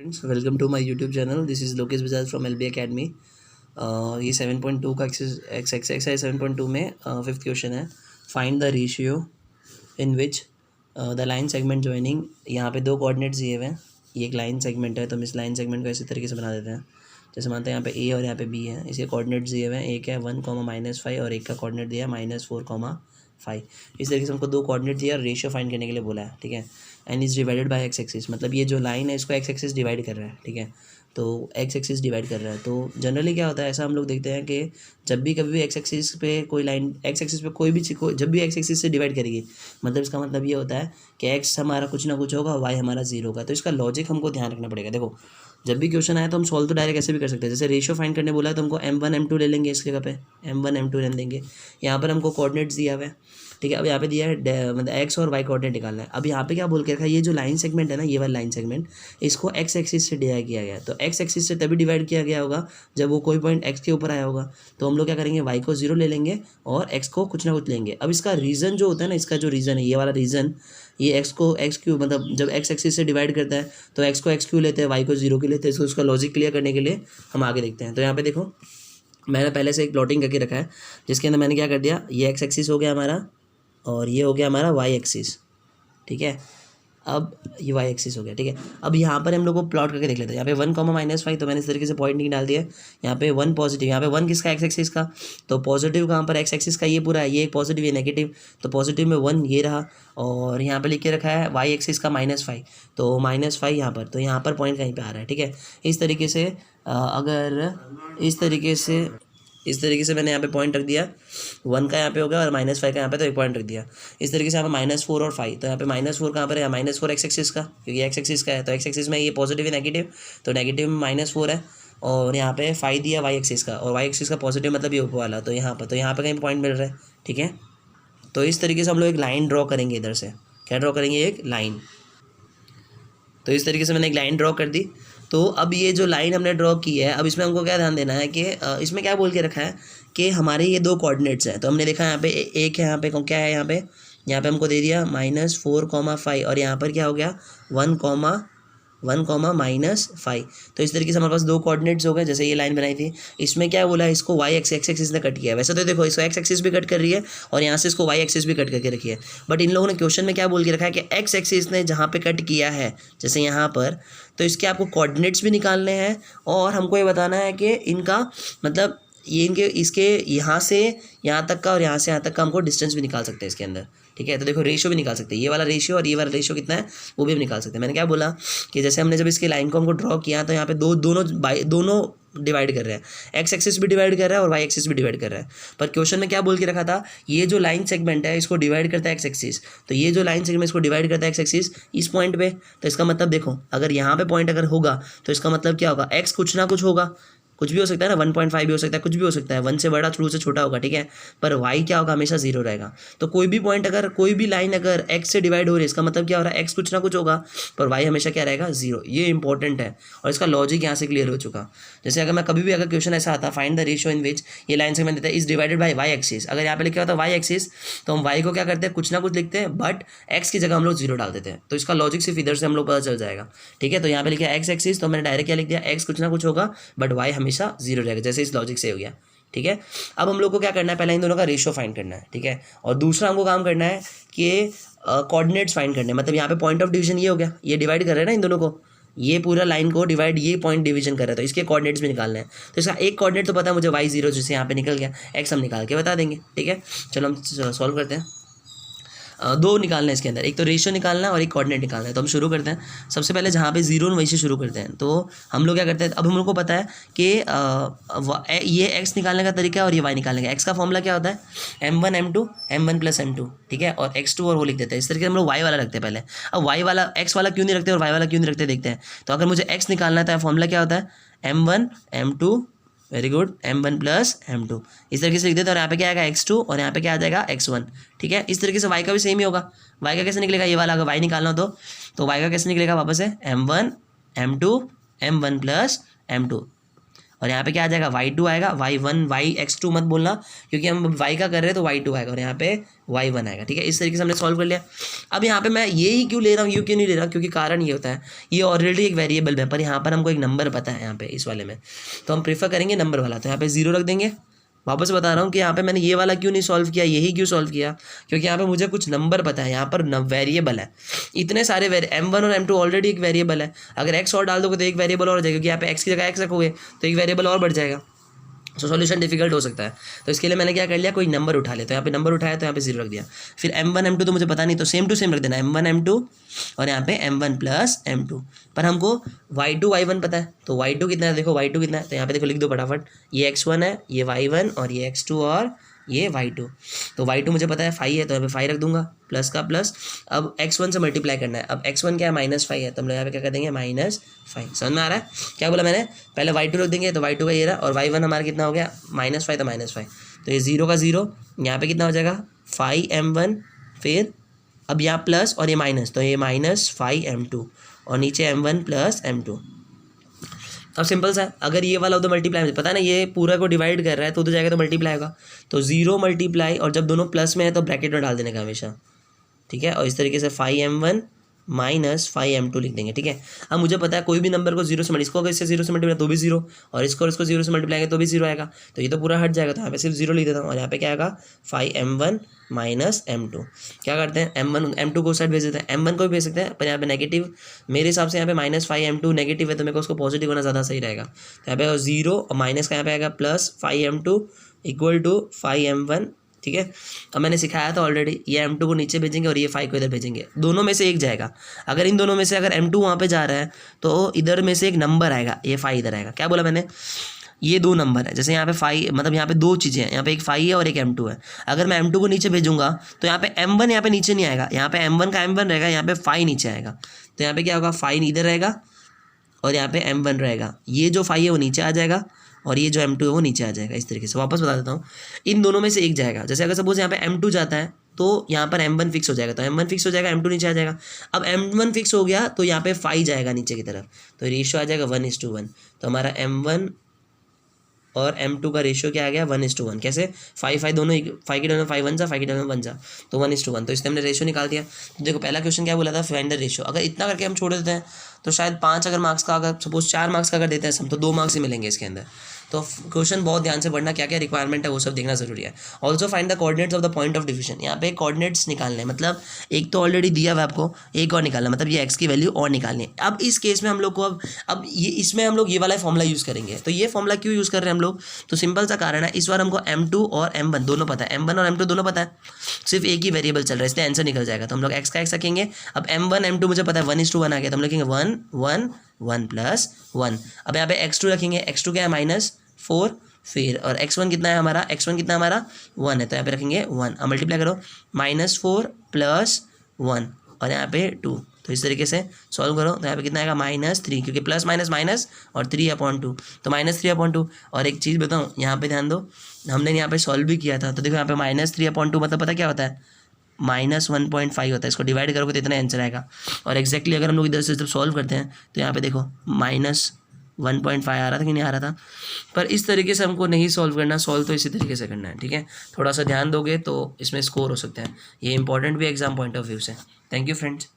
Friends, welcome to my YouTube channel. This is Lokesh Bajaj from LB Academy. ये 7.2 का exercise 7.2 में fifth question है। Find the ratio in which the line segment joining. यहाँ पे दो coordinates दिए हुए हैं। ये एक लाइन सेगमेंट है, तो हम इस लाइन सेगमेंट को इसी तरीके से बना देते हैं। जैसे मानते हैं यहाँ पे ए और यहाँ पे बी है। इसके कोऑर्डिनेट्स दिए हुए हैं, एक है 1, -5 और एक का कोऑर्डिनेट दिया है -4, 5। इस तरीके से हमको दो कोऑर्डिनेट दिया और रेशियो फाइंड करने के लिए बोला है, ठीक है। And is divided by x axis, मतलब ये जो लाइन है इसको एक्स एक्सिस डिवाइड कर रहा है, ठीक है। तो एक्स एक्सिस डिवाइड कर रहा है। तो जनरली क्या होता है, ऐसा हम लोग देखते हैं कि जब भी कभी भी एक्स एक्सिस पे कोई लाइन एक्स एक्सिस पे कोई भी चीज़ को जब भी एक्स एक्सिस से डिवाइड करेगी, मतलब इसका मतलब ये होता है कि एक्स हमारा कुछ ना कुछ होगा, वाई हमारा जीरो होगा। तो इसका लॉजिक हमको ध्यान रखना पड़ेगा। देखो, जब भी क्वेश्चन आया तो हम सॉल्व तो डायरेक्ट ऐसे भी कर सकते हैं। जैसे रेशियो फाइंड करने बोला है तो हमको M1 M2 ले लेंगे, इसके जगह पे M1 M2 ले लेंगे। यहाँ पर हमको कोऑर्डिनेट्स दिया हुआ है, ठीक है। अब यहाँ पे दिया है मतलब एक्स और वाई कोऑर्डिनेट निकालना है। अब यहाँ पे क्या बोल के रखा है, ये जो लाइन सेगमेंट है ना, ये वाला लाइन सेगमेंट, इसको एक्स एक्सिस से डिवाइड किया गया। तो एक्स एक्सिस से तभी डिवाइड किया गया होगा जब वो कोई पॉइंट एक्स के ऊपर आया होगा। तो हम लोग क्या करेंगे, वाई को 0 ले लेंगे और एक्स को कुछ ना कुछ लेंगे। अब इसका रीज़न जो होता है ना, इसका जो रीज़न है, ये वाला रीज़न, ये एक्स को एक्स क्यू, मतलब जब एक्स एक्सिस से डिवाइड करता है तो एक्स को एक्स क्यू लेते हैं, वाई को 0 क्यू लेते हैं। इसको उसका लॉजिक क्लियर करने के लिए हम आगे देखते हैं। तो यहाँ पे देखो, मैंने पहले से एक प्लॉटिंग करके रखा है, जिसके अंदर मैंने क्या कर दिया, ये एक्स एक्सिस हो गया हमारा और ये हो गया हमारा वाई एक्सिस, ठीक है। अब ये वाई एक्सिस हो गया, ठीक है। अब यहाँ पर हम लोग को प्लॉट करके देख लेते हैं। यहाँ पे 1, -5, तो मैंने इस तरीके से पॉइंट नहीं डाल दिया। यहाँ पे 1 पॉजिटिव, यहाँ पे 1 किसका, एक्स एक्सिस का। तो पॉजिटिव कहाँ पर, एक्स एक्सिस का ये पूरा है, ये एक पॉजिटिव, ये नेगेटिव। तो पॉजिटिव में 1 ये रहा, और यहाँ पे लिख के रखा है वाई एक्सिस का -5, तो -5 यहाँ पर। तो यहाँ पर पॉइंट कहीं पर आ रहा है, ठीक है। इस तरीके से अगर इस तरीके से मैंने यहाँ पे पॉइंट रख दिया, 1 का यहाँ पे हो गया और -5 का यहाँ पे, तो एक पॉइंट रख दिया। इस तरीके से यहाँ पे -4 और 5, तो यहाँ पे -4 कहाँ पर है, -4 एक्स एक्सिस का, क्योंकि एक्स एक्सिस का है। तो एक्स एक्सिस में ये पॉजिटिव है नेगेटिव, तो नेगेटिव में -4 है। और यहाँ पे 5 दिया वाई एक्सिस का, और वाई एक्सिस का पॉजिटिव मतलब ये ऊपर वाला, तो यहाँ पर कहीं पॉइंट मिल रहा है, ठीक है। तो इस तरीके से हम लोग एक लाइन ड्रॉ करेंगे। इधर से क्या ड्रॉ करेंगे, एक लाइन। तो इस तरीके से मैंने एक लाइन ड्रॉ कर दी। तो अब ये जो लाइन हमने ड्रॉ की है, अब इसमें हमको क्या ध्यान देना है कि इसमें क्या बोल के रखा है कि हमारे ये दो कोऑर्डिनेट्स हैं। तो हमने देखा यहाँ पे एक है, यहाँ पे क्या है, यहाँ पे हमको दे दिया -4, 5, और यहाँ पर क्या हो गया 1, -5। तो इस तरीके से हमारे पास दो कोऑर्डिनेट्स हो गए। जैसे ये लाइन बनाई थी, इसमें क्या बोला है, इसको वाई एक्स एक्सिस ने कट किया है। वैसे तो देखो, इसको एक्स एक्सिस भी कट कर रही है और यहाँ से इसको वाई एक्सिस भी कट करके रखी है। बट इन लोगों ने क्वेश्चन में क्या बोल के रखा है कि एक्स एक्सिस ने जहाँ पे कट किया है, जैसे यहाँ पर, तो इसके आपको कोऑर्डिनेट्स भी निकालने हैं और हमको ये बताना है कि इनका मतलब ये इसके यहाँ से यहाँ तक का और यहाँ से यहाँ तक का हमको डिस्टेंस भी निकाल सकते हैं इसके अंदर, ठीक है। तो देखो, रेशियो भी निकाल सकते हैं, ये वाला रेशियो और ये वाला रेशियो कितना है वो भी हम निकाल सकते हैं। मैंने क्या बोला कि जैसे हमने जब इसके लाइन को हमको ड्रॉ किया, तो यहाँ पे दोनों डिवाइड कर रहे हैं, एक्स एक्सिस भी डिवाइड कर रहा है और वाई एक्सिस भी डिवाइड कर रहा है। पर क्वेश्चन में क्या बोल के रखा था, ये जो लाइन सेगमेंट है इसको डिवाइड करता है एक्स एक्सिस, तो ये जो लाइन सेगमेंट इसको डिवाइड करता है एक्स एक्सिस इस पॉइंट पे। तो इसका मतलब देखो, अगर यहाँ पे पॉइंट अगर होगा तो इसका मतलब क्या होगा, एक्स कुछ ना कुछ होगा, कुछ भी हो सकता है ना, 1.5 भी हो सकता है, कुछ भी हो सकता है, 1 से बड़ा, 2 से छोटा होगा, ठीक है। पर y क्या होगा, हमेशा 0 रहेगा। तो कोई भी पॉइंट अगर, कोई भी लाइन अगर x से डिवाइड हो रही है, इसका मतलब क्या हो रहा है, x कुछ ना कुछ होगा, पर y हमेशा क्या रहेगा, 0। ये इंपॉर्टेंट है और इसका लॉजिक यहाँ से क्लियर हो चुका। जैसे अगर मैं कभी भी अगर क्वेश्चन ऐसा आता, फाइंड द रेशियो इन विच, ये लाइन सेगमेंट देता है is divided by y axis, अगर यहाँ पे लिखा होता है y एक्सिस, तो हम y को क्या करते हैं, कुछ ना कुछ लिखते हैं, बट x की जगह हम लोग 0 डाल देते हैं। तो इसका लॉजिक सिर्फ इधर से हम लोग पता चल जाएगा, ठीक है। तो यहाँ पे लिखा है x एक्सिस, तो मैंने डायरेक्ट क्या लिख दिया, x कुछ ना कुछ होगा बट y हमेशा 0 रहेगा, जैसे इस लॉजिक से हो गया, ठीक है। अब हम लोग को क्या करना है, पहले इन दोनों का रेशियो फाइंड करना है, ठीक है। और दूसरा हमको काम करना है कि कोऑर्डिनेट्स फाइंड करने हैं। मतलब यहाँ पे पॉइंट ऑफ डिवीजन ये हो गया, ये डिवाइड कर रहे हैं ना इन दोनों को, ये पूरा लाइन को डिवाइड, ये पॉइंट डिवीजन कर रहा है, तो इसके कोऑर्डिनेट्स भी निकालने हैं। तो इसका एक कोऑर्डिनेट तो पता है मुझे y0, जिससे यहाँ पे निकल गया, x हम निकाल के बता देंगे, ठीक है। चलो हम सॉल्व करते हैं। दो निकालना है इसके अंदर, एक तो रेशियो निकालना है और एक कोऑर्डिनेट निकालना है। तो हम शुरू करते हैं, सबसे पहले जहाँ पे 0 वहीं से शुरू करते हैं। तो हम लोग क्या करते हैं, अब हम लोग को पता है कि ये x निकालने का तरीका है और ये y निकालने का। x का फॉर्मूला क्या होता है, m1 m2 m1 + m2, ठीक है, और x2 और वो लिख देते हैं। इस तरीके से हम लोग y वाला रखते हैं पहले। अब y वाला x वाला क्यों नहीं रखते और y वाला क्यों नहीं रखते, देखते हैं। तो अगर मुझे x निकालना है तो फॉर्मूला क्या होता है, m1 m2, very good, m1 + m2, इस तरीके से लिख देते हैं। और यहाँ पे क्या आएगा x2 और यहाँ पे क्या आ जाएगा x1, ठीक है। इस तरीके से y का भी सेम ही होगा। y का कैसे निकलेगा, ये वाला अगर y निकालना हो तो y का कैसे निकलेगा, वापस है m1 m2 m1 + m2। और यहाँ पे क्या आ जाएगा y2 आएगा, y1 yx2 मत बोलना क्योंकि हम y का कर रहे हैं तो y2 आएगा और यहाँ पे y1 आएगा। ठीक है, इस तरीके से हमने सॉल्व कर लिया। अब यहाँ पे मैं ये ही क्यों ले रहा हूँ, क्यों नहीं ले रहा, क्योंकि कारण ये होता है ये ऑलरेडी एक वेरिएबल है पर यहाँ पर हमको एक नंबर पता है यहाँ पे इस वाले में, तो हम प्रीफर करेंगे नंबर वाला। तो यहाँ पे 0 रख देंगे। वापस बता रहा हूँ कि यहाँ पे मैंने ये वाला क्यों नहीं सॉल्व किया, यही क्यों सॉल्व किया, क्योंकि यहाँ पे मुझे कुछ नंबर पता है, यहाँ पर वेरिएबल है इतने सारे m1 और m2 ऑलरेडी एक वेरिएबल है। अगर x और डाल दोगे तो एक वेरिएबल और हो जाएगा, क्योंकि यहाँ पे x की जगह x रखोगे तो एक वेरिएबल और बढ़ जाएगा, सो सॉल्यूशन डिफिकल्ट हो सकता है। तो इसके लिए मैंने क्या कर लिया, कोई नंबर उठा लिया, तो यहाँ पे नंबर उठाया तो यहाँ पे 0 रख दिया। फिर m1 m2 तो मुझे पता नहीं, तो सेम टू सेम रख देना m1 m2 और यहाँ पे m1 प्लस m2, पर हमको y2 y1 पता है, तो y2 कितना है, देखो y2 कितना है, तो यहाँ पे देखो लिख दो फटाफट, ये x1 है, ये y1 और ये x2 और ये y2। तो y2 मुझे पता है 5 है, तो यहाँ पे 5 रख दूंगा प्लस का प्लस। अब x1 से मल्टीप्लाई करना है, अब x1 क्या है -5 है, तो हम लोग यहाँ पे क्या कर देंगे -5। समझ में आ रहा है क्या बोला मैंने, पहले y2 रख देंगे तो y2 का ये रहा और y1 हमारा कितना हो गया -5, तो -5, तो ये 0 का 0, यहाँ पे कितना हो जाएगा 5m1, फिर अब यहाँ प्लस और ये माइनस, तो ये -5m2 और नीचे m1 प्लस m2। अब सिंपल सा है, अगर ये वाला उधर मल्टीप्लाई मुझे पता है ना, ये पूरा को डिवाइड कर रहा है तो उधर जाएगा तो मल्टीप्लाई होगा, तो 0 मल्टीप्लाई और जब दोनों प्लस में है तो ब्रैकेट में डाल देने का हमेशा। ठीक है, और इस तरीके से 5m1 -5m2 लिख देंगे। ठीक है, अब मुझे पता है कोई भी नंबर को 0 से इसको अगर इससे 0 से मल्टीप्लाई तो भी 0, और इसको 0 से मल्टीप्लाई तो भी 0 आएगा, तो ये तो पूरा हट जाएगा, तो यहाँ पे सिर्फ 0 लिख देता हूँ और यहाँ पे क्या आएगा 5m1 -m2। क्या करते हैं m1 m2 को साइड भेज देते हैं, m1 को भी भेज सकते हैं, पर यहाँ पे नेगेटिव मेरे हिसाब से यहाँ पे -5m2 नेगेटिव है तो मेरे को उसको पॉजिटिव होना ज़्यादा सही रहेगा। तो यहाँ पे 0 और माइनस का यहाँ पे आएगा +5m2 इक्वल टू 5m1। ठीक है, अब मैंने सिखाया था ऑलरेडी, ये m2 को नीचे भेजेंगे और ये 5 को इधर भेजेंगे, दोनों में से एक जाएगा। अगर इन दोनों में से अगर m2 वहाँ पे जा रहा है तो इधर में से एक नंबर आएगा, ये 5 इधर आएगा। क्या बोला मैंने, ये 2 नंबर है, जैसे यहाँ पे 5 मतलब यहाँ पे 2 चीज़ें हैं, यहाँ पे एक 5 है और एक m2 है। अगर मैं m2 को नीचे भेजूंगा तो यहाँ पे m1 यहाँ पे नीचे नहीं आएगा, यहाँ पे m1 का m1 रहेगा, यहाँ पे 5 नीचे आएगा, तो यहाँ पे क्या होगा 5 इधर रहेगा और यहाँ पे m1 रहेगा, ये जो 5 है वो नीचे आ जाएगा और ये जो m2 है वो नीचे आ जाएगा। इस तरीके से वापस बता देता हूँ, इन दोनों में से एक जाएगा। जैसे अगर सपोज यहाँ पे m2 जाता है तो यहाँ पर m1 फिक्स हो जाएगा, तो m1 फिक्स हो जाएगा, m2 नीचे आ जाएगा। अब m1 फिक्स हो गया तो यहाँ पे 5 जाएगा नीचे की तरफ, तो रेशियो आ जाएगा 1:1। तो हमारा m1 और m2 का रेशियो क्या आ गया 1:1। कैसे 5 दोनों 5 की टर्म में 5 1 जा, 5 की टर्म में 1 जा, तो 1:1। तो इससे हमने रेशियो निकाल दिया। तो देखो पहला क्वेश्चन क्या बोला था, फाइंड द रेशियो। अगर इतना करके हम छोड़ देते हैं तो शायद 5 अगर मार्क्स का, अगर सपोज 4 मार्क्स का अगर देते हैं हम तो 2 मार्क्स ही मिलेंगे इसके अंदर। तो क्वेश्चन बहुत ध्यान से पढ़ना, क्या क्या रिक्वायरमेंट है वो सब देखना जरूरी है। Also find the coordinates of the point of division. यहाँ पे कोऑर्डिनेट्स निकालने हैं, मतलब एक तो ऑलरेडी दिया हुआ है आपको, एक और निकालना, मतलब ये x की वैल्यू और निकालनी है। अब इस केस में हम लोग को अब ये इसमें हम लोग ये वाला फॉर्मूला यूज़ करेंगे। तो ये फॉर्मूला क्यों यूज़ कर रहे हैं हम लोग, तो सिंपल सा कारण है, इस बार हमको m2 और m1 दोनों पता है, m1 और m2 दोनों पता है, सिर्फ एक ही वेरिएबल चल रहा है, इसलिए आंसर निकल जाएगा। तो हम लोग x का x रखेंगे। अब m1 m2 मुझे पता है 1:1 आ गया, तो हम लिखेंगे 1 1 1 + 1। अब यहाँ पे x2 रखेंगे, x2 क्या है -4, फिर और x1 कितना है हमारा, x1 कितना हमारा 1 है, तो यहाँ पे रखेंगे 1। अब मल्टीप्लाई करो -4 + 1 और यहाँ पे 2। तो इस तरीके से सॉल्व करो, तो यहाँ पे कितना आएगा -3, क्योंकि प्लस माइनस माइनस और 3/2, तो -3/2। और एक चीज़ बताऊँ, यहाँ पे ध्यान दो, हमने यहाँ पे सॉल्व भी किया था, तो देखो यहाँ पे -3/2 मतलब पता क्या होता है, -1.5 होता है। इसको डिवाइड करोगे तो इतना आंसर आएगा। और एक्जैक्टली अगर हम लोग इधर से जब सॉल्व करते हैं तो यहाँ पे देखो -1.5 आ रहा था कि नहीं आ रहा था, पर इस तरीके से हमको नहीं सॉल्व करना, सॉल्व तो इसी तरीके से करना है। ठीक है, थोड़ा सा ध्यान दोगे तो इसमें स्कोर हो सकता है। ये इंपॉर्टेंट भी एग्जाम पॉइंट ऑफ व्यू से। Thank you friends.